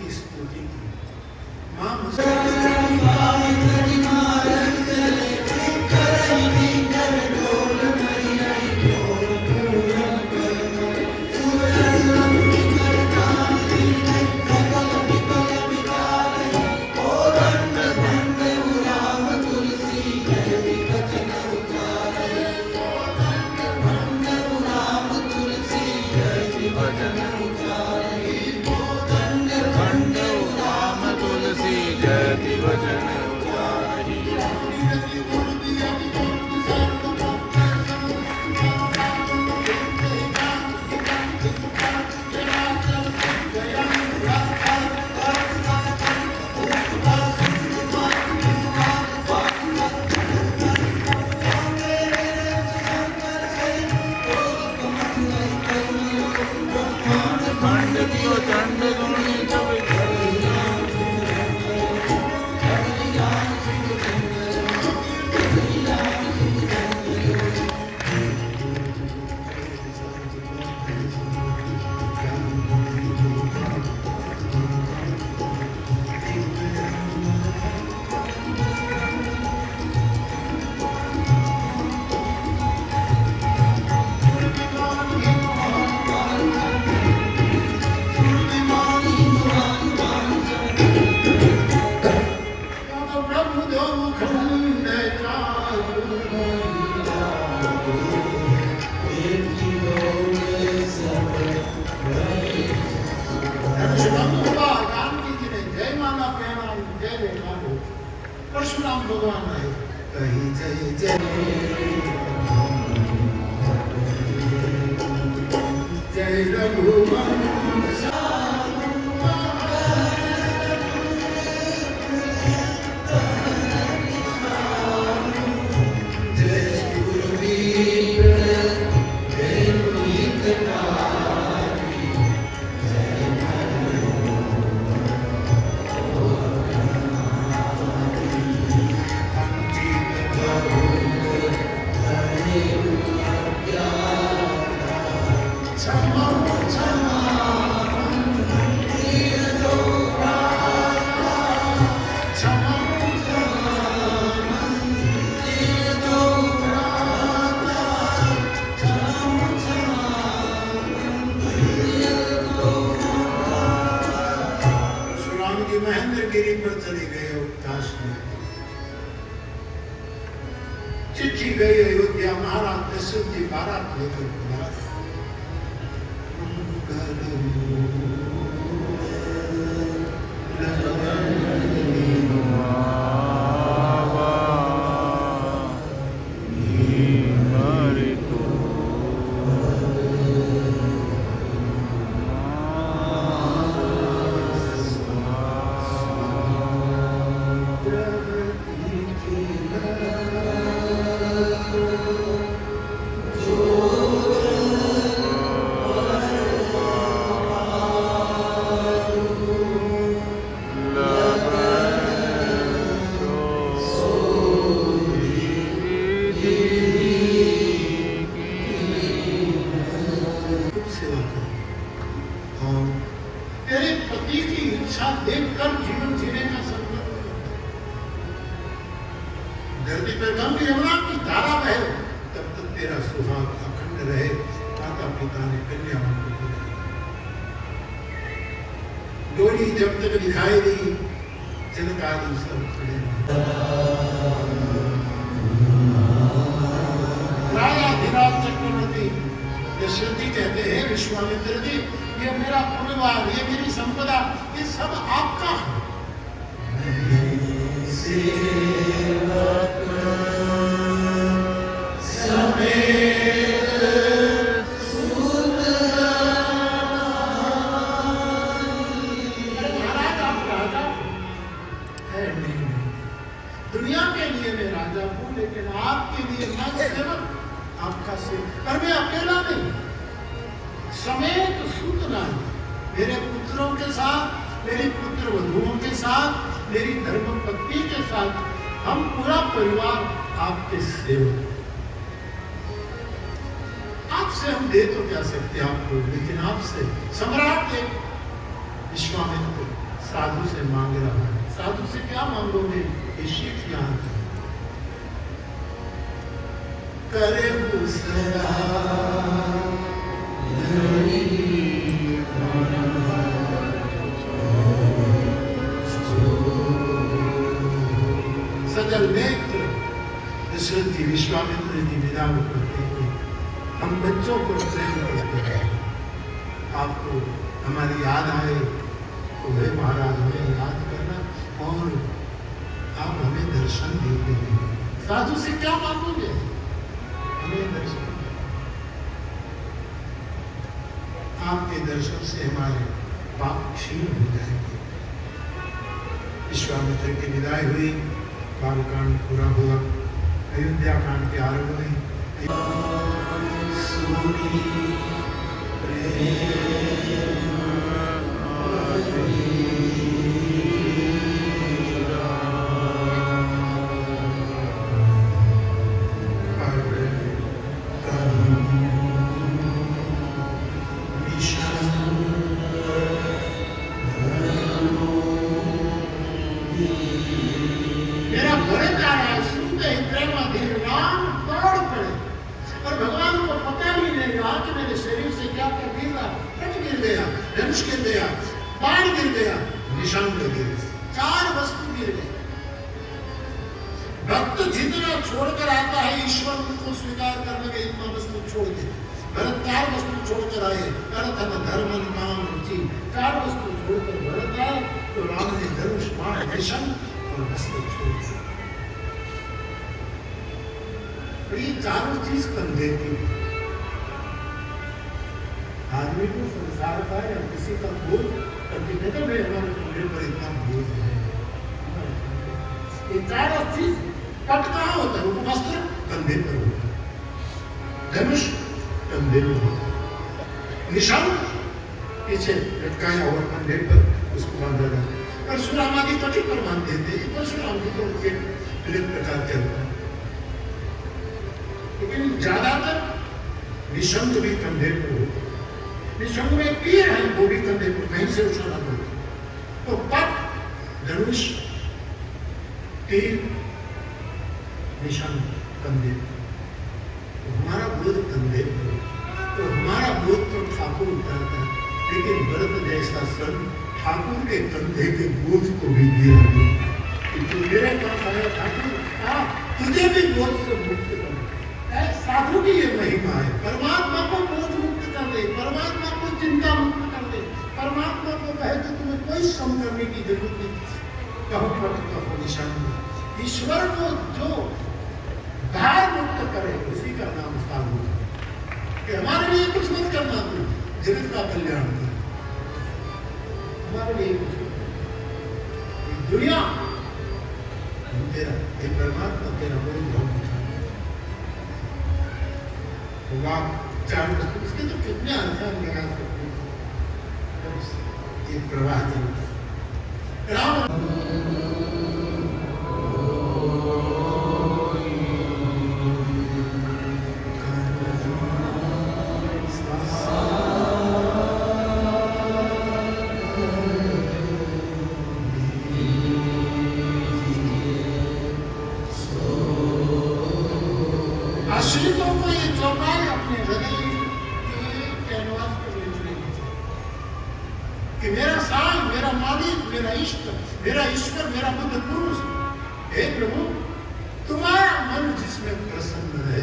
की स्तुति की। मां परशुराम भगवान आए कही जय जय जय रघुवंश महेंद्रगिरी पर चले गए अवकाश में। चिट्ठी गई अयोध्या, महाराज दशरथ जी बारात लेकर बुला देखकर जीवन जीने का संकल्प। धरती पर गंगा यमुना की धारा बहे तब तक तेरा सुहाग अखंड रहे। माता पिता ने कन्याओं को बुलाया। डोली जब तक दिखाई दी जनकादि सब खड़े राजा धीराज चक्रवर्ती दशरथ जी कहते हैं विश्वामित्र जी ये मेरा परिवार, ये मेरी संपदा, ये सब आपका है। महाराज आप राजा है? नहीं, दुनिया के लिए मैं राजा हूँ, लेकिन आपके लिए मैं सेवक, आपका सेवक। पर मैं अकेला नहीं, समेत सूतना मेरे पुत्रों के साथ, मेरी पुत्र वधुओं के साथ, मेरी धर्म पत्नी के साथ, हम पूरा परिवार आपके सेवक। आपसे हम दे तो क्या सकते आपको, लेकिन आपसे सम्राट विश्वामित्र साधु से मांग रहा है। साधु से क्या मांगोगे? ये शीख यहाँ करे सदा सजल नेत्र दशरथ जी विश्वामित्र जी विदा करते हैं। हम बच्चों को प्रेम करते हैं। आपको हमारी याद आए तो हे महाराज हमें याद करना और आप हमें दर्शन देंगे। साधु से क्या मांगोगे? हमें दर्शन। आपके दर्शन से हमारे पाप क्षीण हो जाएंगे। विश्वामित्र की विदाई हुई, बालकांड पूरा हुआ, अयोध्या कांड के आरंभ हुए। मेरा भरत आया, सुनते ही प्रेमाधीन राम दौड़ पड़े और भगवान को पता ही नहीं रहा कि मेरे शरीर से क्या क्या गिर रहा। रथ गिर गया, धनुष गिर गया, बाण गिर गया, निशान गिर गया, 4 वस्तु गिर गए। भक्त जितना छोड़कर आता है ईश्वर को स्वीकार करने में इतना वस्तु छोड़ दे। भरत 4 वस्तु छोड़कर आए। अर्थ धर्म काम रुचि 4 वस्तु छोड़कर भरत आए तो राम ने धनुष बाण निशान और वस्त्र छोड़ दिया। ये चारों चीज कंधे की। आदमी को संसार का या किसी का बोझ कभी कहते भाई हमारे कंधे पर इतना बोझ है। ये चारों चीज पट कहाँ होता है? वस्त्र कंधे पर होता है, धनुष कंधे पर होता है, निशान पीछे लटकाया हुआ कंधे पर उसको बांधा जाता है। परशुराम आदि कटी पर बांधते थे। परशुराम जी को विविध प्रकार के होता है, लेकिन ज्यादातर निशंक भी कंधे पर होता है। निशंक में तीर है, वो भी कंधे पर कहीं से उछाला होता है। तो पट, धनुष, तीर, निशान कंधे पर। तो हमारा बोध कंधे पर, तो हमारा बोध तो ठाकुर उतारता है। लेकिन भरत जैसा सन ठाकुर के कंधे के बोझ को भी गिरा दो कि तू मेरे पास आया ठाकुर, तुझे भी बोझ से मुक्त कर। साधु की ये महिमा है। परमात्मा को बोझ मुक्त कर दे, परमात्मा को चिंता मुक्त कर दे, परमात्मा को कहे कि तुम्हें कोई श्रम करने की जरूरत नहीं। कहो पट कहो निशान। ईश्वर को जो भार मुक्त करे उसी का नाम साधु है। कि हमारे लिए कुछ मत करना, तू जगत का कल्याण कर, हमारे लिए कुछ दुनिया तेरा, ये परमात्मा तेरा बोझ बहुत उठा। चार वस्तु उसके तो कितने आसान लगा सकते हैं। एक प्रवाह चलता है। राम आश्रितों को ये चौपाई अपने हृदय के कैनवास पर लिखने की कि मेरा साई, मेरा मालिक, मेरा इष्ट, मेरा ईश्वर, मेरा बुद्ध पुरुष, हे प्रभु तुम्हारा मन जिसमें प्रसन्न है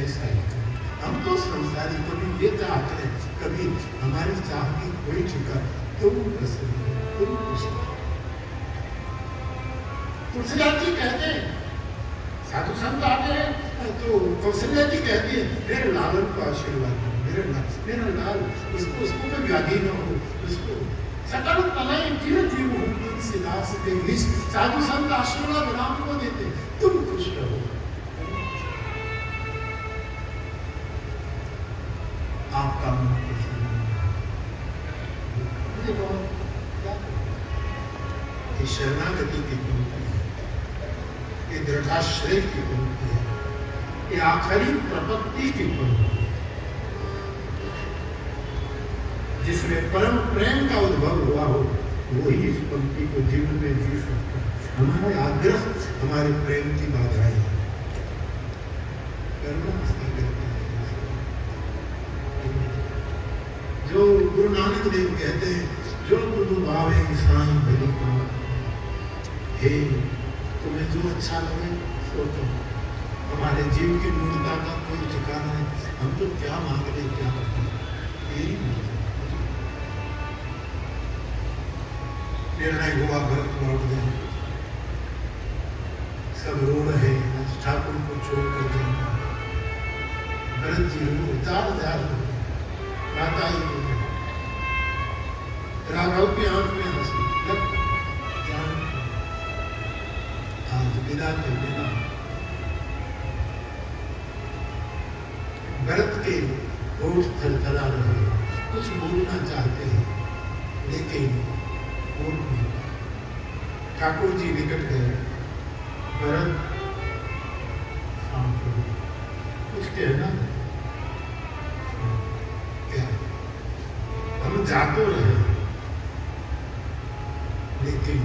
ऐसा ही करो। हम तो संसारी कभी ये चाहते हैं, कभी हमारी चाह की कोई ठिकाना, तुम प्रसन्न हो, तुम खुश हो। तुलसीदास जी कहते हैं, साधु संत आते हैं तो कौशल्या जी कहती है मेरे लालन को आशीर्वाद दो, मेरा लाल उसको कोई व्याधि न हो, उसको सकल कलाएं चिरंजीव हो, तुलसीदास देवी। साधु संत आशीर्वाद राम को देते, तुम खुश रहो। आपका मन प्रसन्न मुझे बहुत क्या ये शरणागति की पंक्ति है, ये दृढ़ाश्रय की पंक्ति है, ये आखिरी प्रपत्ति की पंक्ति है, जिसमें परम प्रेम का उद्भव हुआ हो वही इस पंक्ति को जीवन में जी सकता है। हमारा आग्रह हमारे प्रेम की बाधाएं हैं। करना इसका करते हैं। जो गुरु नानक देव कहते हैं, जो तुम भावे साईं भली को, हे तुम्हें जो अच्छा लगे सो तुम। हमारे जीव की मूर्खता का कोई ठिकाना है, हम तो क्या मांग रहे क्या करते यही निर्णय हुआ। भरत लौट गए, सब रो रहे आज ठाकुर को छोड़कर जाना। भरत जी रो जार माता ही राघव की आंख में हंसी लग जान आज विदा के बिना। भरत के होठ थरथरा रहे, कुछ बोलना चाहते हैं लेकिन बोल नहीं पाए। ठाकुर जी निकट गए, भरत शाम को कुछ कहना क्या, हम जा तो रहे लेकिन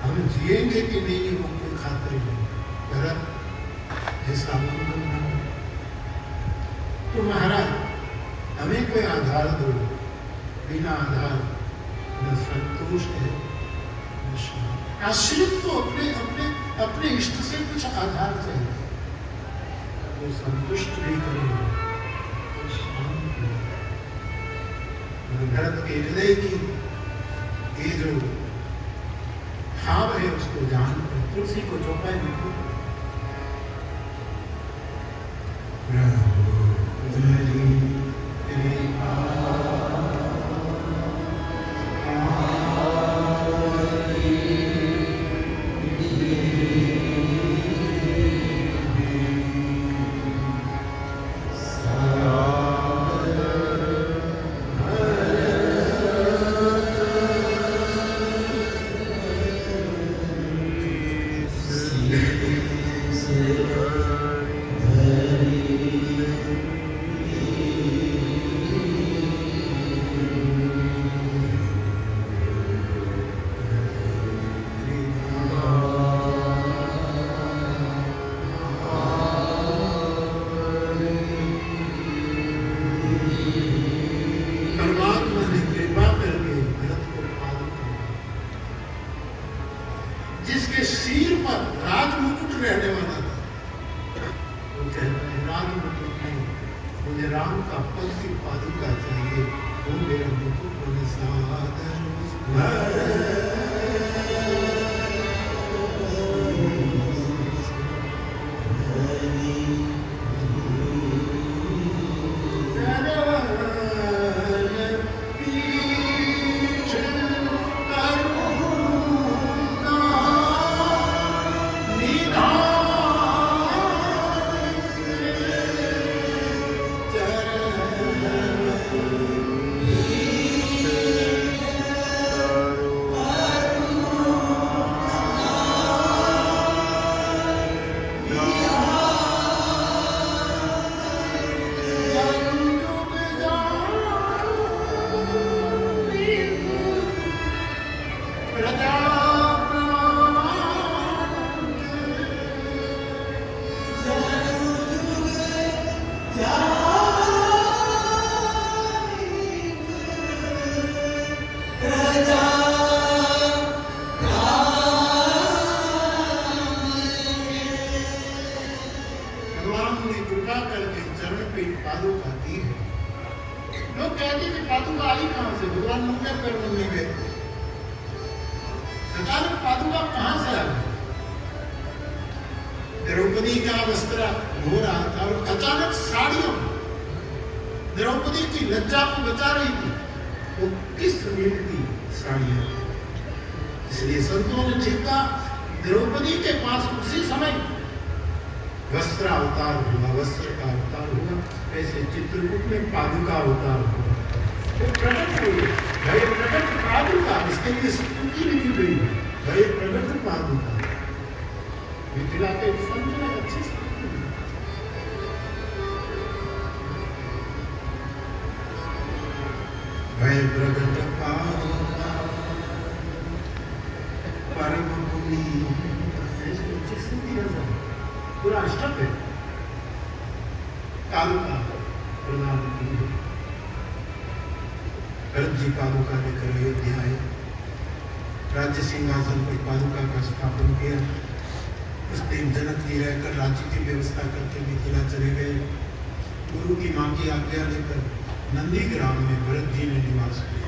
हम जिएंगे कि नहीं वो कोई खातिर नहीं। भरत ऐसा मंगल न हो तो महाराज हमें कोई आधार दो। बिना आधार न संतोष है न शांति। आश्रित को अपने अपने अपने इष्ट से कुछ आधार चाहिए, तो संतुष्ट भी करें तो शांत। भरत के हृदय की ये जो भाव है उसको जान कर तुलसी को चौपाई में द्रौपदी का वस्त्र हो रहा था और अचानक साड़ियों द्रौपदी की लज्जा को बचा रही थी। वो किस रीत की साड़ियां, इसलिए संतों ने देखा द्रौपदी के पास उसी समय वस्त्र अवतार हुआ, वस्त्र का अवतार हुआ। ऐसे चित्रकूट में पादुका अवतार हुआ, तो प्रकट हुई भय प्रकट पादुका। इसके लिए स्तुति लिखी गई भय प्रकट पादुका। मिथिला के संत ने अच्छी स्तुति दी। भय प्रकट पादुका परम पुनी पूरा अष्टक है कालुका प्रदान की भरत जी पादुका लेकर अयोध्या आए, राज्य सिंहासन पर पादुका का स्थापन किया। उस दिन जनक जी रहकर राज्य की व्यवस्था करके मिथिला चले गए। गुरु की मां की आज्ञा लेकर नंदीग्राम में भरत जी ने निवास किया।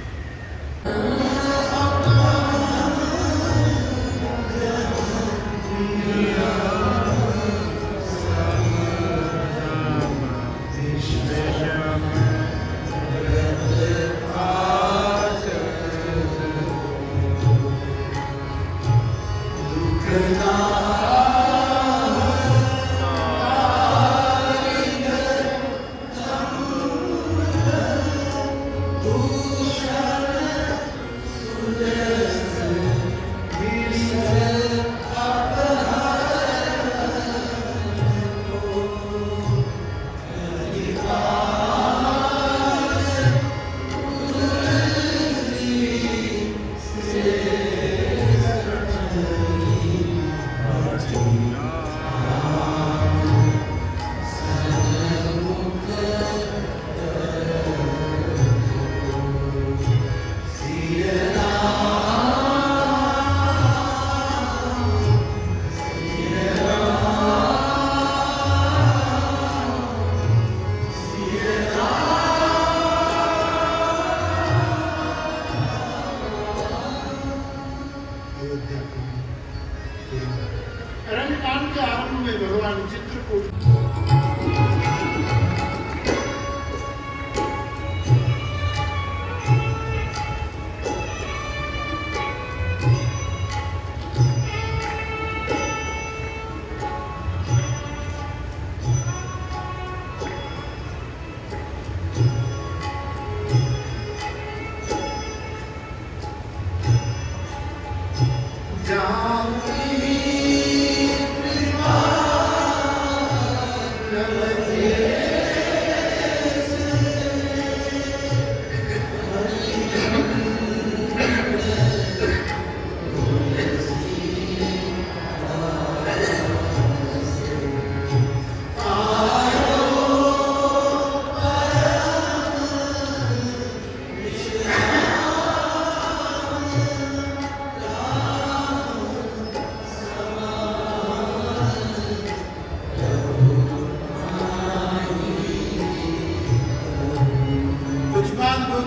रंगकांड के आरंभ में भगवान चित्रकूट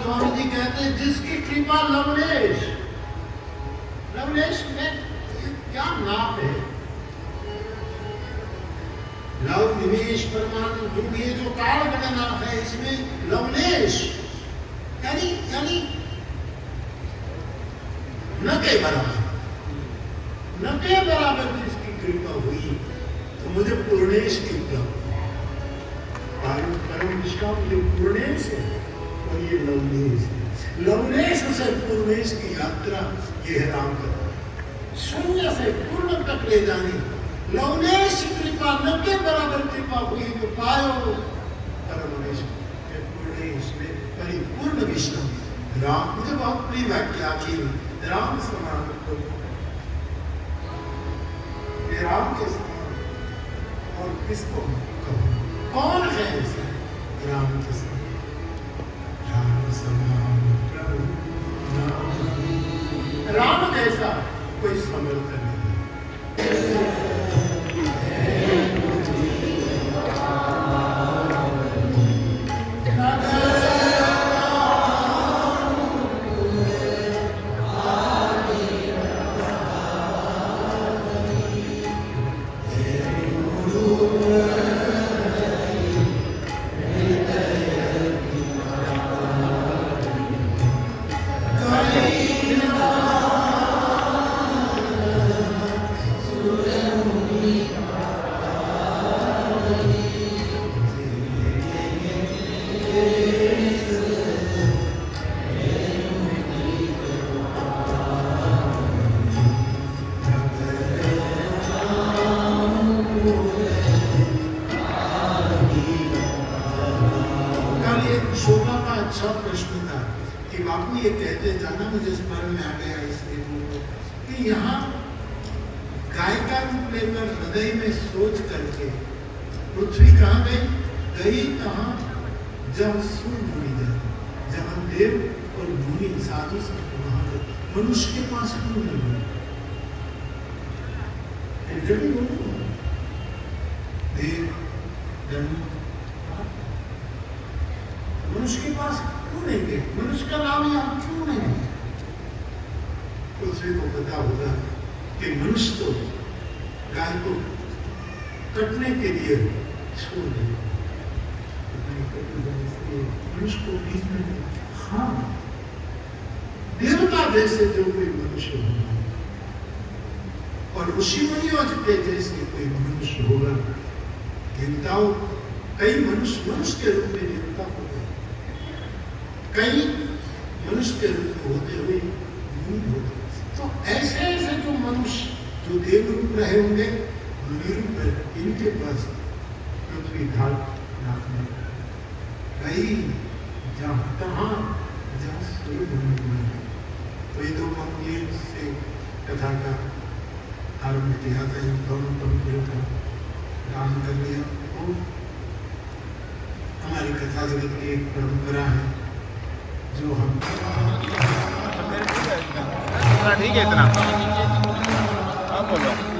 स्वामी जी कहते हैं जिसकी कृपा लवलेश, लवलेश में क्या नाम है? लव निवेश परमाणु जो ये जो काल गणना है इसमें लवलेश यानी न के बराबर जिसकी कृपा हुई तो मुझे पूर्णेश की उपलब्ध परम निष्काम जो पूर्णेश है और ये लवलेश है। लवलेश से पूर्णेश की यात्रा ये है राम कथा, शून्य से पूर्ण तक ले जानी। लवलेश कृपा न के बराबर कृपा हुई तो पायो परमेश में पूर्णेश में परिपूर्ण विष्णु राम। मुझे बहुत प्रिय वाक्य आखिर राम समान राम के समान और किसको कहूं? कौन है ऐसा राम के समान? राम समान प्रभु राम जैसा कोई समर्थ नहीं। अच्छा प्रश्न था कि बापू ये कहते जाना मुझे स्मरण में आ गया इसलिए कि कि यहाँ गाय का रूप लेकर हृदय में सोच करके पृथ्वी कहाँ गई कहाँ, जब सुन मुनि गए, जहाँ देव और मुनि साधु संत वहां गए, मनुष्य के पास क्यों नहीं गए? देव मनुष्य के पास क्यों नहीं गए? मनुष्य का नाम यहाँ क्यों नहीं है? पृथ्वी को पता होगा कि मनुष्य तो गाय को कटने के लिए छोड़ दे, मनुष्य को बीच में, हाँ देवता जैसे जो कोई मनुष्य होगा और ऋषि मुनियों के जैसे कोई मनुष्य होगा। देवताओं कई मनुष्य के रूप में देवता हो गए, कई मनुष्य के रूप में होते हुए मुनि होते। तो ऐसे ऐसे जो मनुष्य जो देव रूप रहे होंगे, इनके पास पृथ्वी ढाल नाखने कई जहाँ शुरू होने। तो ये दो पंक्तियों से कथा का आरंभ किया था, इन दोनों पंक्तियों का गान कर लिया। और हमारी कथा जगत की एक परंपरा है जो हम ठीक है इतना आप बोलो।